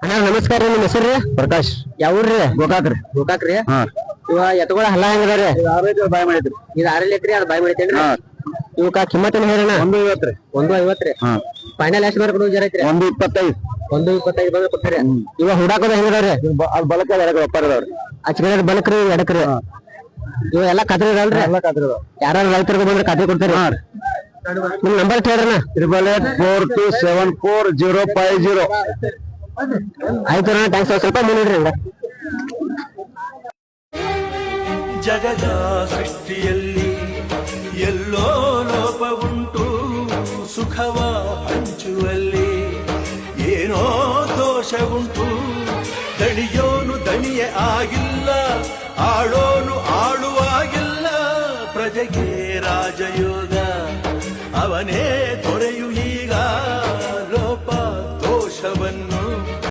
ಅಣ್ಣ ನಮಸ್ಕಾರ ರೀ. ನಿಮ್ಮ ಹೆಸರು ಪ್ರಕಾಶ್ ಯಾವ್ರಿ? ಗೋಕಾಕ್ರಿ. ಗೋಕಾಕ್ರಿ. ಹಾ ಇವ ಎತ್ತುಗಳ ಹಲ್ಲ ಹೆಂಗದಾವ್ರಿ? ಬಾಯ್ ಮಾಡಿದ್ರಿ. ಇದು 6 ಲೀಟ್ರಿ, ಅದು ಬಾಯ್ ಮಾಡಿತೇನ್ರಿ? ಹಾ ಇವಕ್ಕ ಕಿಮ್ಮತ್ತೇನು ಹೇಳಣ್ಣ? 150 ರೀ. 150 ರೀ. ಹಾ ಫೈನಲ್ ಎಷ್ಟು ಬರ್ಕೊಡು ಜರ ಐತ್ರಿ? 125. 125 ಬಂದ್ರೆ ಕೊಡ್ತೀರಿ. ಇವ ಹುಡಾಕೋದು ಹೆಂಗದಾವ್ರಿ? ಅದು ಬಲಕ ಒಪ್ಪಾರ ಅದಾವ್ರಿ. ಅಚ್ಚ ಬಲಕ್ರಿ ಎಡಕ್ರಿ. ಇವ ಎಲ್ಲಾ ಖಾತ್ರಿ ಇದಾವಲ್ರಿ? ಎಲ್ಲ ಖಾತ್ರಿ ಅದಾವ. ಯಾರು ರೈತರಿಗೆ ಬಂದ್ರೆ ಖಾತ್ರಿ ಕೊಡ್ತೀರಿ? ಹಾ ರೀ. ನಿಮ್ ನಂಬರ್ ಹೇಳ್ರಣ್ಣ. 8842742050. ಆಯ್ತು ಅಣ್ಣ, ಥ್ಯಾಂಕ್ಸ್. ಸ್ವಲ್ಪ ಮುಂದಿಡ್ರಿ. ಜಗದ ಸೃಷ್ಟಿಯಲ್ಲಿ ಎಲ್ಲೋ ಲೋಪವುಂಟು, ಸುಖವ ಹಂಚುವಲ್ಲಿ ಏನೋ ದೋಷವುಂಟು. ದಣಿಯೋನು ದಣಿಯೇ ಆಗಿಲ್ಲ, ಆಳೋನು ಆಳುವಾಗಿಲ್ಲ. ಪ್ರಜೆಗೆ ರಾಜಯೋಗ ಅವನೇ